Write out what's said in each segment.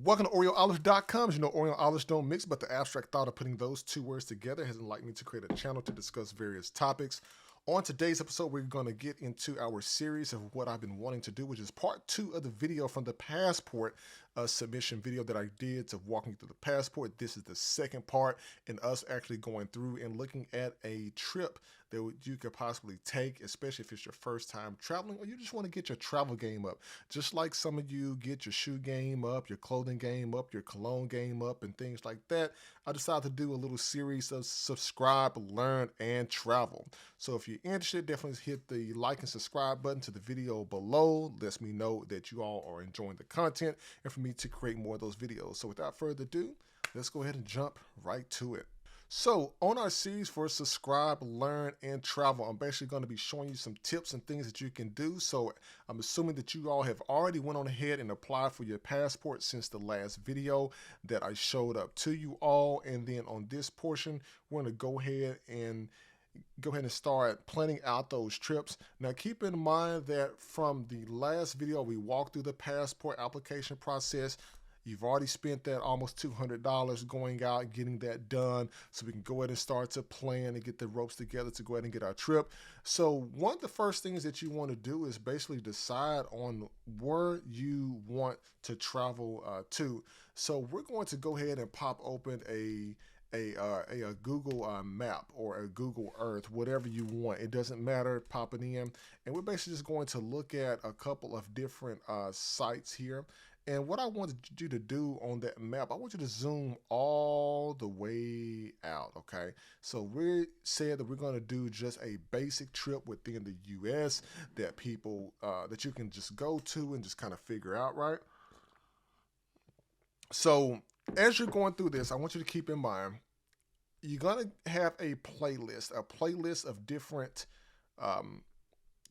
Welcome to OreoOlive.com. As you know, Oreo Olives don't mix, but the abstract thought of putting those two words together has enlightened me to create a channel to discuss various topics. On today's episode, we're going to get into our series of what I've been wanting to do, which is part 2 of the video from the passport submission video that I did to walking through the passport. This is the second part in us actually going through and looking at a trip that you could possibly take, especially if it's your first time traveling or you just want to get your travel game up. Just like some of you get your shoe game up, your clothing game up, your cologne game up, and things like that, I decided to do a little series of subscribe, learn, and travel. So if you're interested, definitely hit the like and subscribe button to the video below. Lets me know that you all are enjoying the content and for me to create more of those videos. So without further ado, let's go ahead and jump right to it. So on our series for subscribe, learn, and travel, I'm basically going to be showing you some tips and things that you can do. So I'm assuming that you all have already went on ahead and applied for your passport since the last video that I showed up to you all. And then on this portion, we're going to go ahead and start planning out those trips. Now keep in mind that from the last video we walked through the passport application process. You've already spent that almost $200 going out, getting that done, so we can go ahead and start to plan and get the ropes together to go ahead and get our trip. So one of the first things that you want to do is basically decide on where you want to travel to. So we're going to go ahead and pop open a Google map or a Google Earth, whatever you want. It doesn't matter, pop it in. And we're basically just going to look at a couple of different sites here. And what I wanted you to do on that map, I want you to zoom all the way out, okay? So we said that we're going to do just a basic trip within the U.S. that people, that you can just go to and just kind of figure out, right? So as you're going through this, I want you to keep in mind, you're going to have a playlist of different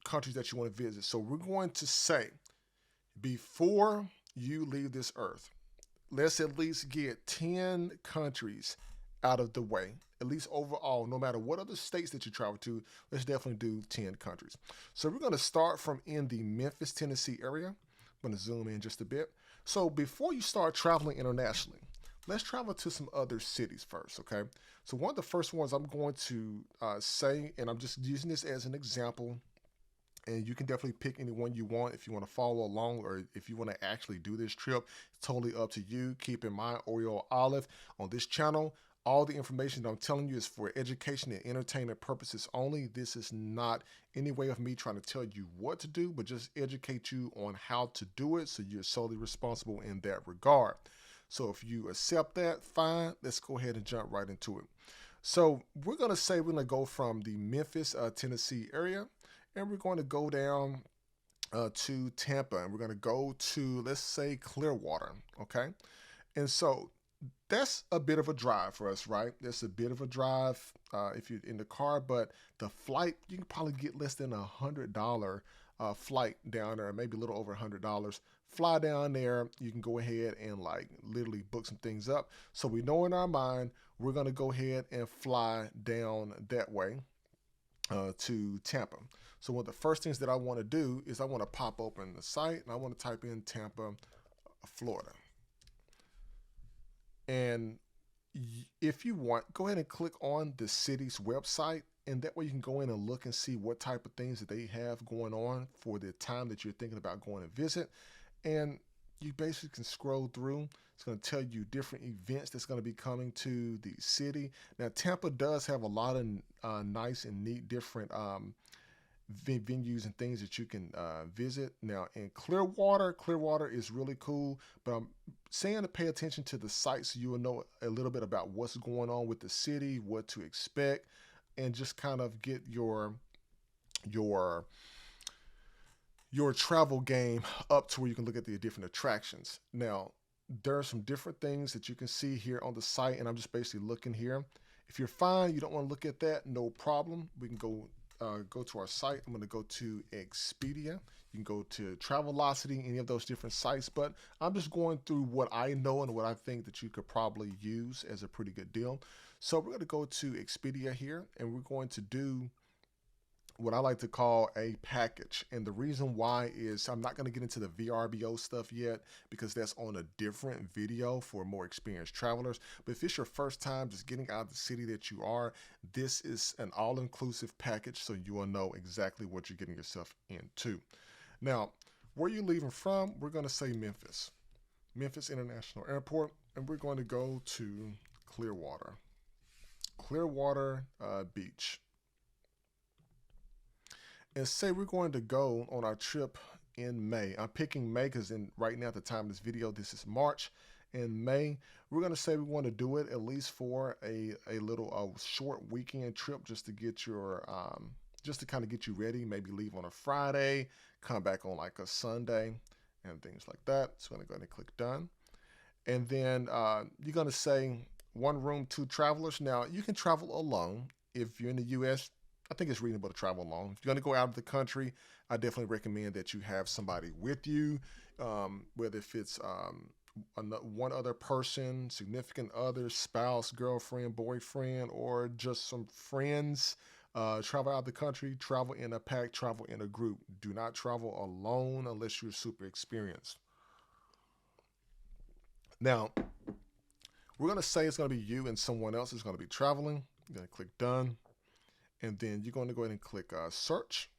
countries that you want to visit. So we're going to say, before you leave this earth, let's at least get 10 countries out of the way, at least overall, no matter what other states that you travel to, let's definitely do 10 countries. So we're going to start from in the Memphis, Tennessee area. I'm going to zoom in just a bit. So before you start traveling internationally, let's travel to some other cities first, okay? So one of the first ones I'm going to say, and I'm just using this as an example, and you can definitely pick any one you want if you want to follow along or if you want to actually do this trip. It's totally up to you. Keep in mind, Oreo Olive on this channel, all the information that I'm telling you is for education and entertainment purposes only. This is not any way of me trying to tell you what to do, but just educate you on how to do it, so you're solely responsible in that regard. So if you accept that, fine. Let's go ahead and jump right into it. So we're going to say we're going to go from the Memphis, Tennessee area, and we're going to go down to Tampa, and we're going to go to, let's say, Clearwater, okay? And so that's a bit of a drive for us, right? That's a bit of a drive if you're in the car, but the flight, you can probably get less than $100 flight down there, maybe a little over $100. Fly down there, you can go ahead and like literally book some things up. So we know in our mind, we're going to go ahead and fly down that way to Tampa. So one of the first things that I want to do is I want to pop open the site and I want to type in Tampa, Florida. And if you want, go ahead and click on the city's website, and that way you can go in and look and see what type of things that they have going on for the time that you're thinking about going to visit. And you basically can scroll through. It's going to tell you different events that's going to be coming to the city. Now, Tampa does have a lot of nice and neat different venues and things that you can visit. Now, in Clearwater is really cool, but I'm saying to pay attention to the sites so you will know a little bit about what's going on with the city, what to expect, and just kind of get your travel game up to where you can look at the different attractions. Now, there are some different things that you can see here on the site, and I'm just basically looking here. If you're fine, you don't want to look at that, no problem. We can go to our site. I'm going to go to Expedia. You can go to Travelocity, any of those different sites, but I'm just going through what I know and what I think that you could probably use as a pretty good deal. So we're going to go to Expedia here, and we're going to do what I like to call a package. And the reason why is I'm not going to get into the VRBO stuff yet because that's on a different video for more experienced travelers. But if it's your first time just getting out of the city that you are, this is an all-inclusive package, so you will know exactly what you're getting yourself into. Now, where are you leaving from? We're going to say Memphis. Memphis International Airport, and we're going to go to Clearwater. Clearwater Beach. And say we're going to go on our trip in May. I'm picking May because right now at the time of this video, this is March. In May, we're going to say we want to do it at least for a little short weekend trip just to get your just to kind of get you ready. Maybe leave on a Friday, come back on like a Sunday and things like that. So I'm going to go ahead and click done. And then you're going to say one room, two travelers. Now you can travel alone if you're in the U.S. I think it's reasonable to travel alone. If you're going to go out of the country, I definitely recommend that you have somebody with you, whether if it's one other person, significant other, spouse, girlfriend, boyfriend, or just some friends. Travel out of the country, travel in a pack, travel in a group. Do not travel alone unless you're super experienced. Now, we're going to say it's going to be you and someone else is going to be traveling. You're going to click done. And then you're going to go ahead and click search.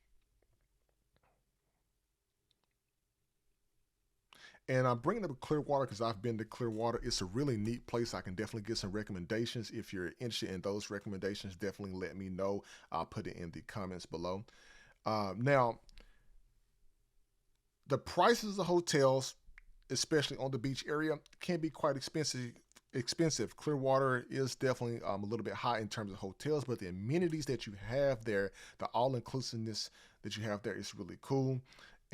And I'm bringing up Clearwater because I've been to Clearwater. It's a really neat place. I can definitely get some recommendations. If you're interested in those recommendations, definitely let me know. I'll put it in the comments below. Now, the prices of hotels, especially on the beach area, can be quite expensive. Clearwater is definitely a little bit high in terms of hotels, but the amenities that you have there, the all-inclusiveness that you have there is really cool.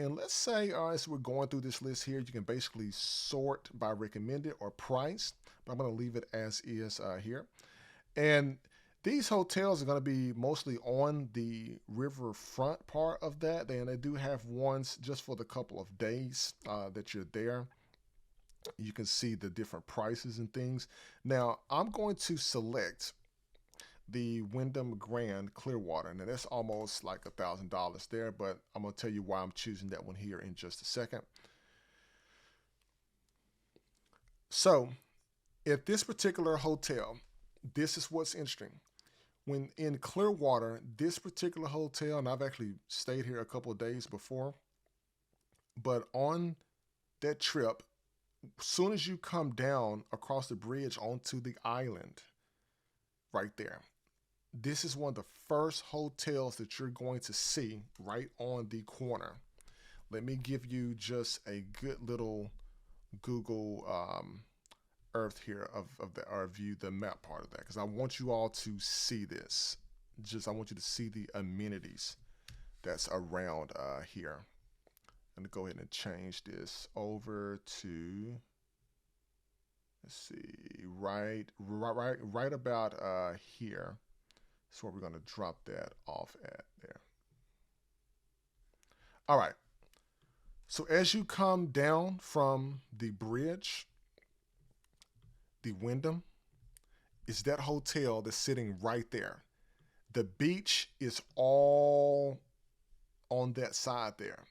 And let's say as we're going through this list here, you can basically sort by recommended or price, but I'm going to leave it as is here. And these hotels are going to be mostly on the riverfront part of that, and they do have ones just for the couple of days that you're there. You can see the different prices and things. Now, I'm going to select the Wyndham Grand Clearwater. Now, that's almost like $1,000 there, but I'm going to tell you why I'm choosing that one here in just a second. So, at this particular hotel, this is what's interesting. When in Clearwater, this particular hotel, and I've actually stayed here a couple of days before, but on that trip, as soon as you come down across the bridge onto the island, right there, this is one of the first hotels that you're going to see right on the corner. Let me give you just a good little Google Earth here of our view, the map part of that, because I want you all to see this. I want you to see the amenities that's around here. I'm gonna go ahead and change this over to, let's see, right about here. That's where we're gonna drop that off at there. All right. So as you come down from the bridge, the Wyndham is that hotel that's sitting right there. The beach is all on that side there.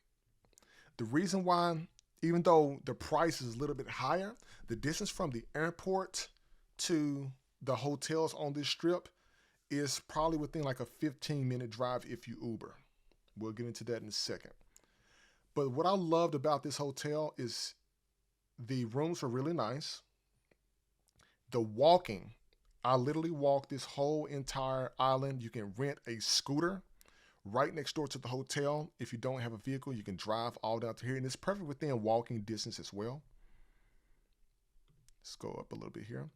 The reason why, even though the price is a little bit higher, the distance from the airport to the hotels on this strip is probably within like a 15-minute drive if you Uber. We'll get into that in a second. But what I loved about this hotel is the rooms are really nice. The walking, I literally walked this whole entire island. You can rent a scooter right next door to the hotel. If you don't have a vehicle, you can drive all down to here, and it's perfect within walking distance as well. Let's go up a little bit here.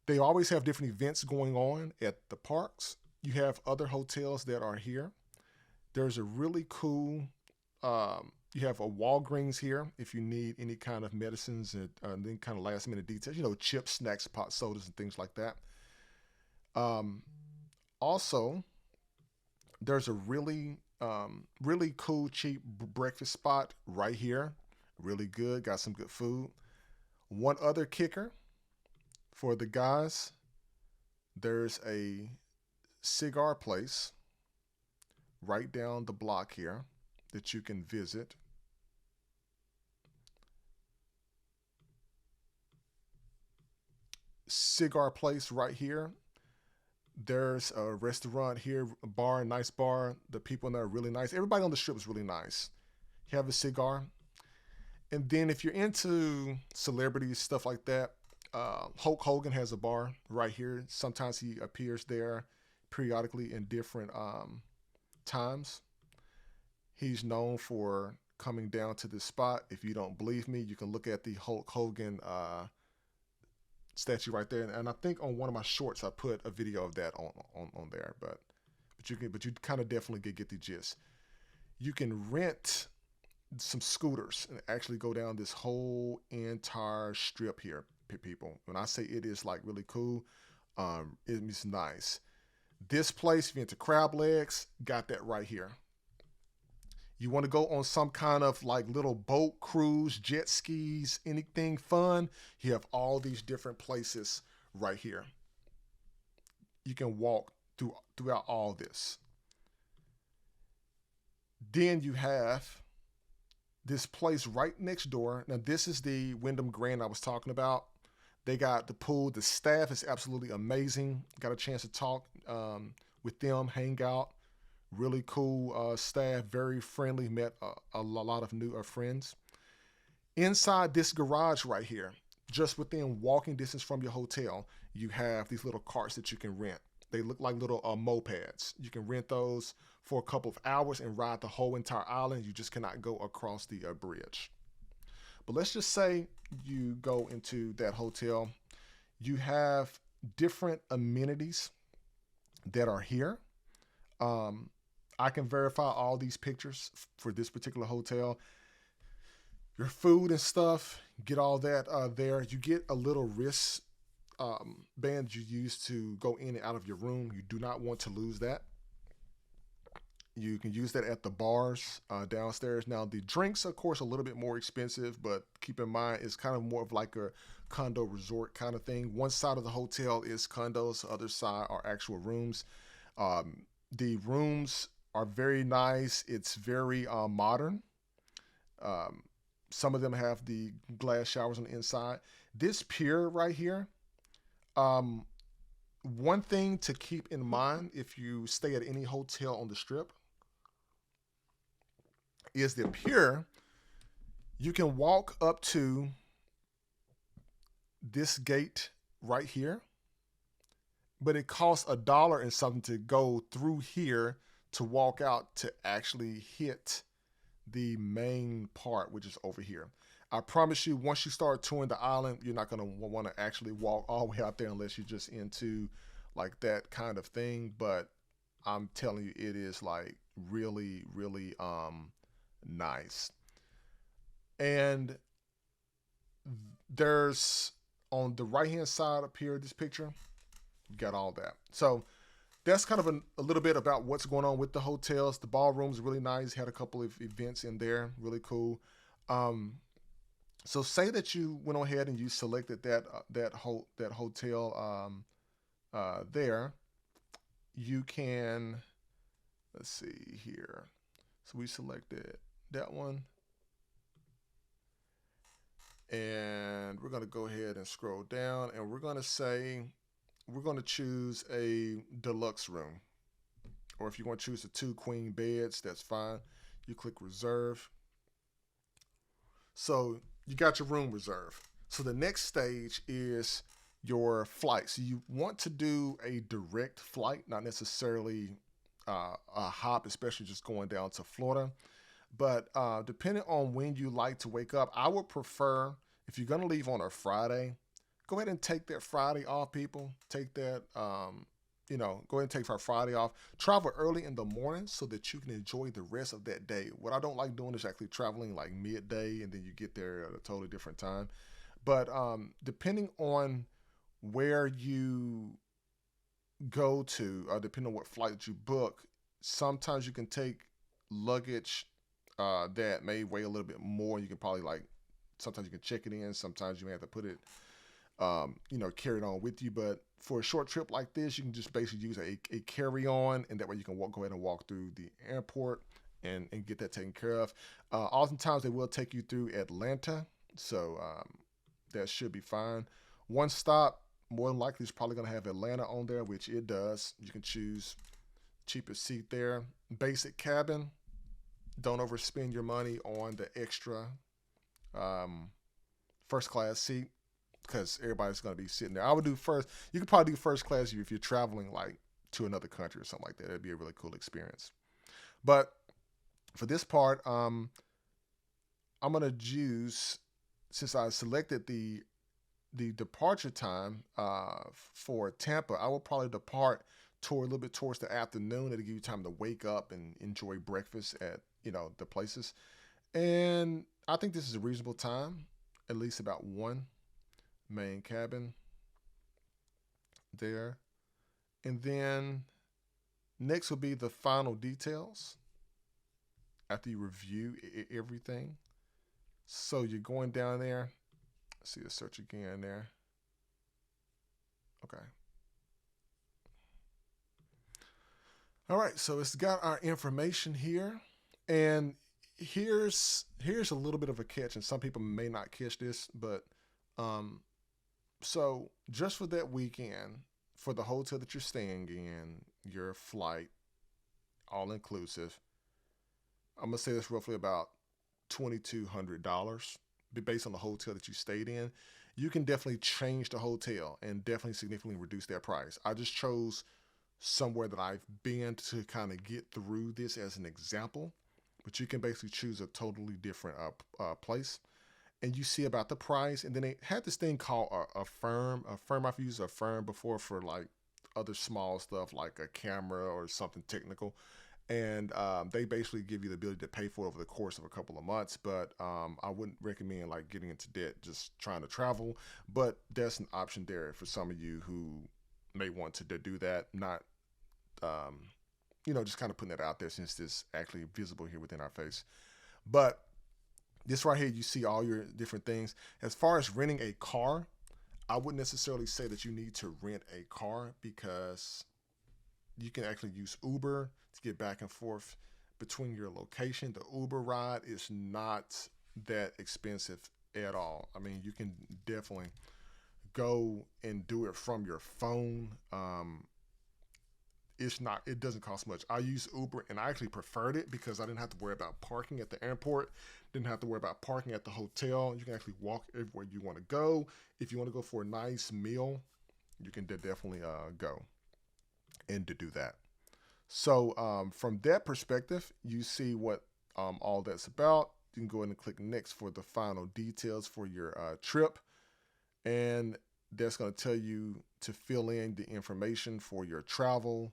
They always have different events going on at the parks. You have other hotels that are here. There's a really cool, you have a Walgreens here if you need any kind of medicines and any kind of last minute details, you know, chips, snacks, pot sodas, and things like that. Also, there's a really cool, cheap breakfast spot right here. Really good, got some good food. One other kicker for the guys, there's a cigar place right down the block here that you can visit. Cigar place right here. There's a restaurant here, a bar, nice bar. The people in there are really nice. Everybody on the strip is really nice. You have a cigar. And then if you're into celebrities, stuff like that, Hulk Hogan has a bar right here. Sometimes he appears there periodically in different times. He's known for coming down to this spot. If you don't believe me, you can look at the Hulk Hogan statue right there. And I think on one of my shorts I put a video of that on there. But you kind of definitely get the gist. You can rent some scooters and actually go down this whole entire strip here, people. When I say it is like really cool, it's nice. This place, if you're into crab legs, got that right here. You want to go on some kind of like little boat cruise, jet skis, anything fun, you have all these different places right here. You can walk throughout all this. Then you have this place right next door. Now, this is the Wyndham Grand I was talking about. They got the pool. The staff is absolutely amazing. Got a chance to talk with them, hang out. Really cool staff, very friendly. Met a lot of new friends. Inside this garage right here, just within walking distance from your hotel, you have these little carts that you can rent. They look like little mopeds. You can rent those for a couple of hours and ride the whole entire island. You just cannot go across the bridge. But let's just say you go into that hotel. You have different amenities that are here. I can verify all these pictures for this particular hotel. Your food and stuff, get all that there. You get a little wrist band you use to go in and out of your room. You do not want to lose that. You can use that at the bars downstairs. Now, the drinks, of course, a little bit more expensive, but keep in mind, it's kind of more of like a condo resort kind of thing. One side of the hotel is condos, the other side are actual rooms. The rooms are very nice. It's very modern. Some of them have the glass showers on the inside. This pier right here, one thing to keep in mind if you stay at any hotel on the strip is the pier. You can walk up to this gate right here, but it costs $1 and something to go through here to walk out to actually hit the main part, which is over here. I promise you, once you start touring the island, you're not going to want to actually walk all the way out there unless you're just into like that kind of thing. But I'm telling you, it is like really, really nice. And there's on the right hand side up here, this picture, you got all that. So that's kind of a little bit about what's going on with the hotels. The ballroom's really nice. Had a couple of events in there, really cool. So say that you went ahead and you selected that hotel there. You can, let's see here. So we selected that one. And we're going to go ahead and scroll down, and we're going to say, we're going to choose a deluxe room. Or if you want to choose the 2 queen beds, that's fine. You click reserve. So you got your room reserved. So the next stage is your flight. So you want to do a direct flight, not necessarily a hop, especially just going down to Florida. But depending on when you like to wake up, I would prefer, if you're going to leave on a Friday, go ahead and take that Friday off, people. Take that, go ahead and take our Friday off. Travel early in the morning so that you can enjoy the rest of that day. What I don't like doing is actually traveling like midday and then you get there at a totally different time. But depending on where you go to, depending on what flight that you book, sometimes you can take luggage that may weigh a little bit more. You can probably sometimes you can check it in. Sometimes you may have to put it carry it on with you. But for a short trip like this, you can just basically use a carry-on, and that way you can go ahead and walk through the airport and get that taken care of. Oftentimes they will take you through Atlanta, so that should be fine. One stop, more than likely, is probably going to have Atlanta on there, which it does. You can choose cheapest seat there. Basic cabin. Don't overspend your money on the extra first class seat, because everybody's going to be sitting there. I would do first. You could probably do first class if you're traveling like to another country or something like that. It'd be a really cool experience. But for this part, I'm going to use, since I selected the departure time for Tampa, I will probably depart a little bit towards the afternoon. It'll give you time to wake up and enjoy breakfast at the places. And I think this is a reasonable time, at least about one main cabin there. And then next will be the final details after you review everything. So you're going down there. Let's see the search again there. Okay. All right, so it's got our information here. And here's a little bit of a catch, and some people may not catch this, but so just for that weekend, for the hotel that you're staying in, your flight, all inclusive, I'm gonna say that's roughly about $2,200, based on the hotel that you stayed in. You can definitely change the hotel and definitely significantly reduce that price. I just chose somewhere that I've been to kind of get through this as an example, but you can basically choose a totally different place, and you see about the price. And then they had this thing called a firm. I've used a firm before for like other small stuff like a camera or something technical. And they basically give you the ability to pay for it over the course of a couple of months. But I wouldn't recommend like getting into debt just trying to travel. But that's an option there for some of you who may want to do that. Not, just kind of putting that out there since it's actually visible here within our face. But this right here, you see all your different things. As far as renting a car, I wouldn't necessarily say that you need to rent a car, because you can actually use Uber to get back and forth between your location. The Uber ride is not that expensive at all. I mean, you can definitely go and do it from your phone. It doesn't cost much. I use Uber, and I actually preferred it because I didn't have to worry about parking at the airport, didn't have to worry about parking at the hotel. You can actually walk everywhere you want to go. If you want to go for a nice meal, you can definitely go and to do that. So from that perspective, you see what all that's about. You can go ahead and click next for the final details for your trip, and that's going to tell you to fill in the information for your travel.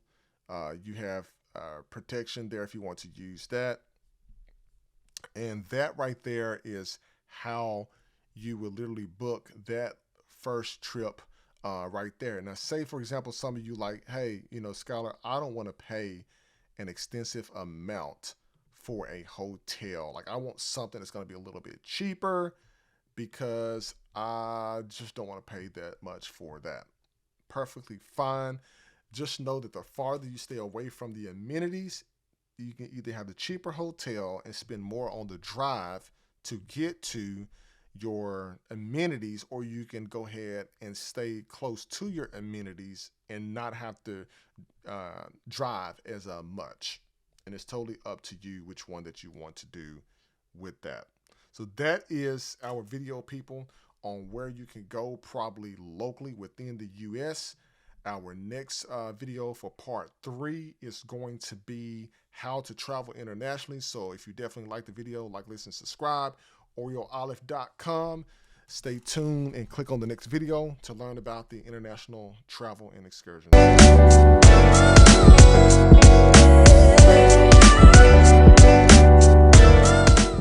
You have protection there if you want to use that. And that right there is how you will literally book that first trip right there. Now, say, for example, some of you like, hey, Skylar, I don't want to pay an extensive amount for a hotel. Like, I want something that's going to be a little bit cheaper because I just don't want to pay that much for that. Perfectly fine. Just know that the farther you stay away from the amenities, you can either have the cheaper hotel and spend more on the drive to get to your amenities, or you can go ahead and stay close to your amenities and not have to drive as much. And it's totally up to you which one that you want to do with that. So that is our video, people, on where you can go probably locally within the US. Our next video for part 3 is going to be how to travel internationally. So if you definitely like the video, like, listen, subscribe, OreoOlive.com. Stay tuned and click on the next video to learn about the international travel and excursions.